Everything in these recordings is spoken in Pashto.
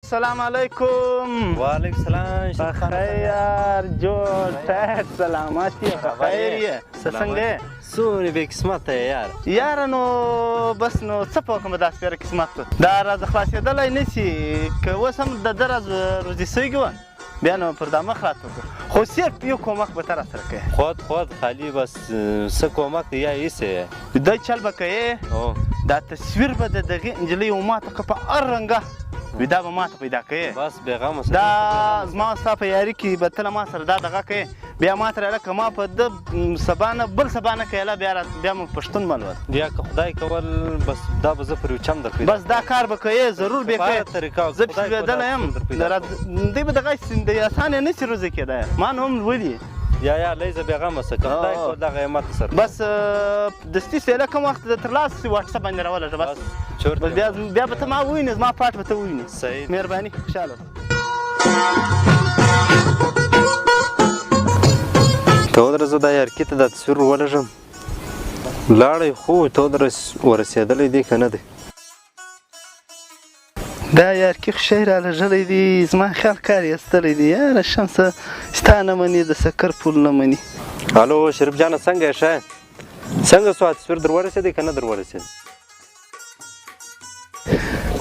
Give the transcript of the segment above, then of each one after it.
السلام علیکم. وعلیکم السلام. بخیر جوړ ټیټ سلامت یې بخیر یې څه څنګه یې څومره بې قسمته یې یاره نو بس نو څه په وکړم دا سپېره قسمت دا راز خلاصېدلی نه شي که اوس هم د ده راز روزي سوی وه بیا نو پر دا مخ راته وکړه خو صرف یو کومک به ته راسره کوې خود خالي بس څه کومک دی یا ایسې دی چل به کوې دا تصویر به د دغې نجلۍ و ماته که په هر رنګه وي دا به ماته پیدا کوې بس بېغمه دا زما ستا په یاري کې به ته له ما سره دا دغه کوې بیا ما ته راله که ما په ده سبا نه بل سبا نه کوېله بیا مو پښتون ملول بیا که خدای کول بس دا به زه پر یو چم در پیدا بس دا کار به کوې ضرور به کوې زه پسې لوېدلی یم دوی به دغه د اسان یې نه شي روزه کېدی ما نو هم لولي یا لیزه بېغمه شه که خدای کول دغه یې ماته سره بس دستي سیله کوم وخت د ترلاسه شي واټساپ باندې راولږه بس بیا به ته ما ووینې زما پاټ به ته ووینې صحیح مهرباني خوشحاله ته ودرېږه دا یارکي ته دا تصویر ولږم لاړی خو ته ورسېدلی دی که نه دی دا یارکي خو شی رالږلی دی زما خیال کار یې ایستلی دی یاره شمسه ستا نه مني د سکر پول نه مني الو شریف جانه څنګه یې ښه څنګه سو تصویر در ورسېدی که نه در ورسېد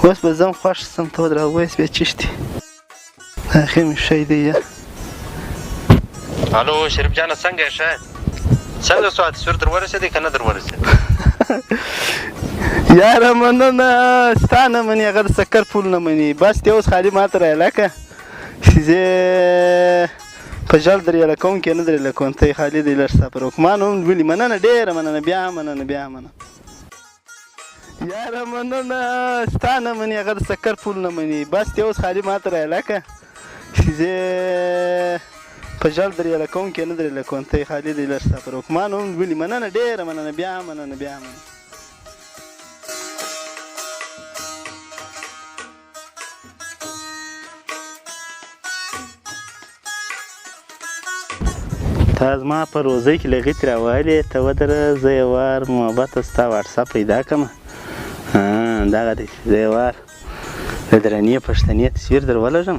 اوس به ځم خوښ شم ته ودرېږه ویس بیا چیشتي اخر مې شی دی یا الو شریف جانه څنګه یې ښه څنګه سو تصویر در ورسېدی که نه در ورسېد یاره مننه ستا نه مني هغه د سکر پول نه مني بس دی اوس خالي ما ته رایله که چې زه په ژړ در یله کوم کې نه در یله کوم ته یې خالي دی لږ سفر وکړو ما نو هم ولي مننه ډېره مننه بیا مننه یاره مننه ستا نه مني هغه د سکر پول نه مني بس دی اوس خالي ما ته رایله که چې زه په ژړ در یله کوم کې نه در یله کوم ته یې خالي دی لږ سفر وکړو ما نو هم ولي مننه ډېره مننه بیا مننه تا زما په روزۍ کې لغتې راوهلې ته ودره زه یې وار محبته ستا واټساپ پیدا کړمه دغه دی چې زه یې وار د درنې پښتنې تصویر در ولږم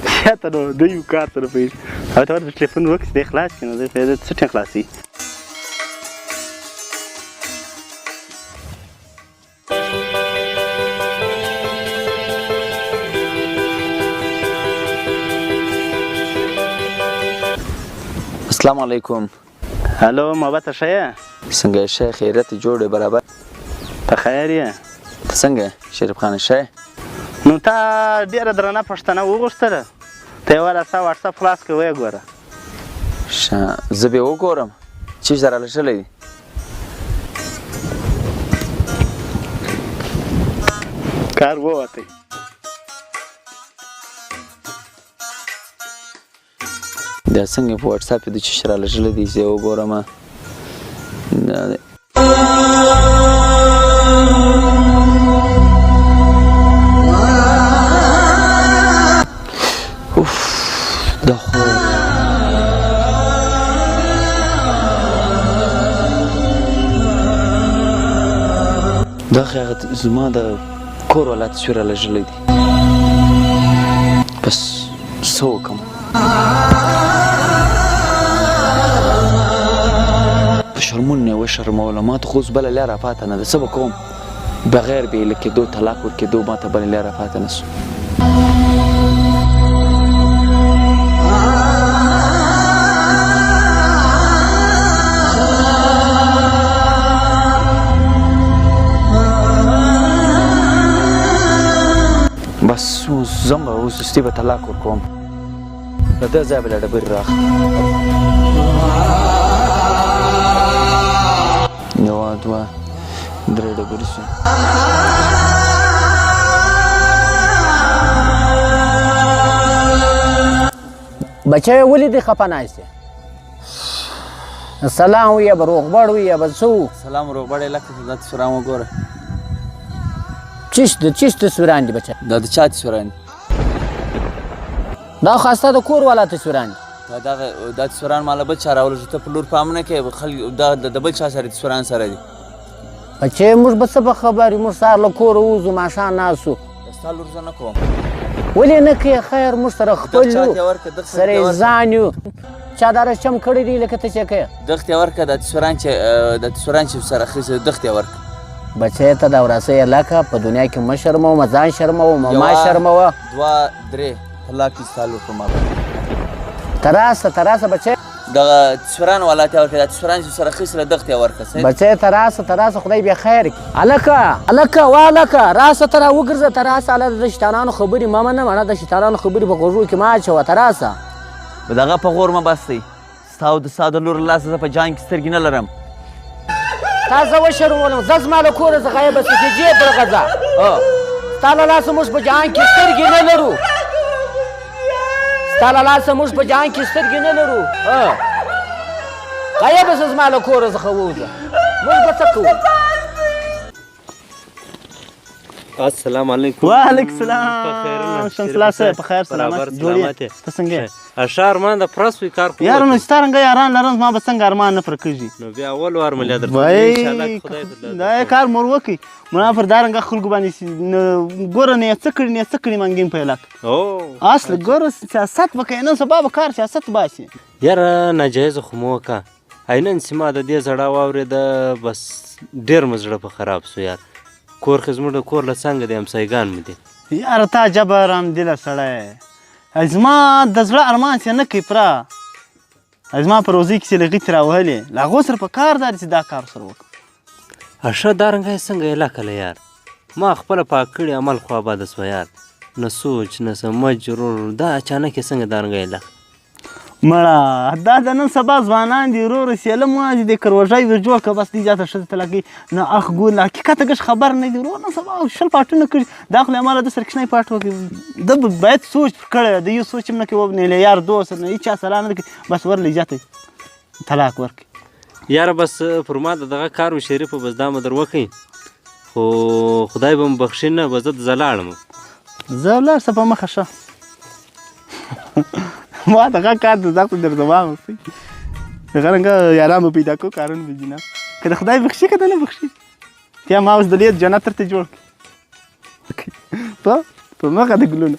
زیاته نو دوی یو کار سره پوهېږي او ته ورته ټلیفون وکړي چې دی خلاص کړي نو دی څه ټیم خلاصوي السلام علیکم. هلو محبته ښه یې څنګه یې ښه خیریت یې جوړ یې برابر په خیر یې ته څنګه یې شریف خانه ښه یې نو تا ډېره درنه پښتنه وغوښتله ته یې وله ستا واټساپ خلاص کړه ویې ګوره ښه زه به یې وګورم چېرته رالږلی دی کار ووتی دا څنګه په واټساپ کې د چیش رالږلی دی زه یې وګورم دا دی اوف دا خو دغه هغه زما د کور والا تصویر رالږلی دی بس څه وکړم شرمون نه وشرموله ما ته خو اوس بله لاره پاته نه ده څه به کوم بغیر بې له کېدو طلاق ورکېدو ما ته بله لاره پاته نه سو بس اوس ځم به اوس دستي به طلاق ورکوم له دې ځایه به له ډبرې راخلم یوه دوه درې ډبرې شوې بچی ولې دې خفه ناست یې سلام وي یا به روغبړ وي یا به څه و سلام روغبړ یې لکه دا تصویران وګوره چیش تصویران دي بچی دا د چا تصویران دي دا خو ستا د کور والا تصویران دي دا تصویران ماله بل چا راولږه ته په لور پام نه کوې دا د بل چا سره تصویران سره دي بچې موږ به څه به خبر یو موږ سهار له کوره ووځو ماښام ناست وو ستا لور زه نه کوم ولې نه کوې خیر موږ سره خپل یو سره یې ځان یو چا دا رسم کړی دی لکه ته چې کوې دښتې ورکړه د تسوران چې سره اخیستې دښتې ورکړه بچی ته دا وراسۍ لکه په دنیا کې مه شرموه ځان شرموه ما شرموه 2 3 طلاق دي ستا لور په ما باندې ته راسه بچی دغه تسوران والا ته ورکړه د تسوران چې سره اخیستله دښتې ورکړه بچی ته راسه خدای بیا خیر کړي هلکه والکه راسه ته راوګرځه ته راسه هله د شیطانانو خبرې مه منه مړه د شیطانانو خبرې په غوږو کې مه اچوه ته راسه دغه په غور مه بستئ ستا د لور له لاسه زه په جان کې سترګې نه لرم تا زه وشرمولم زه زما له کوره څخه یې بس چې جې پر غځه ستا له لاسه موږ په جهان کې سترګې نه لرو غایه بس زما له کوره څخه ووځه موږ به څه کوو السلام علیکم. وعلیکم السلام. شمس الله صاحب په خیر سلامت جوړې ته څنګه اشار مان د پرس وی کار خو یار نو ستارنګ یاران لرم ما به څنګه ارمان نه پر کېږي نو بیا اول وار ملي درته ان شاء الله خدای درته دا کار مور وکي منا پر دارنګ خلکو باندې ګور نه څه کړی منګیم په علاقه او اصل ګور سیاست وکي نن سبا به کار سیاست باسي یار ناجایز خو مو کا عینن سیمه د دې زړه واورې د بس ډیر مزړه په خراب سو یار کور خزمړه کور له څنګه د امسایګان مې دي یار تا جبر ام دل سړی ازما د زړه ارمان څه نه کوي پرا ازما په روزي کې لګی تر وهلې لا غوسر په کار دار چې دا کار سره وک اشه دارنګ څنګه علاقه یار ما خپل پاکړی عمل خو آباد سو یار نه سوچ نه سمجھ دا اچانک څنګه دارنګ علاقه مړه دا د نن سبا ځوانان دي ورور سیاله مواج دي کروژای ور جوړ ک بس دي جاته شته تلګي نه اخ ګول حقیقت کې خبر نه دي ورور نن سبا شل پټونه کړي داخله اماله د سرکشنای پټ وکي د باید سوچ کړه د یو سوچ نه کې وبنه یار دوست نه هیڅ سلام نه بس ورلې جاته طلاق ورک یار بس فرما دغه کارو شریف بس دا مدر وکي خو خدای به مبخښنه بزد زلاړم زولار سپه مخه شه ما دغه کار د ځکه در زمام وي دغه رنګ یارام پیدا کو کارون بجینا کله خدای بخشي کده نه بخشي بیا ما اوس د لیت جنت ترته جوړ په مخه د ګلونه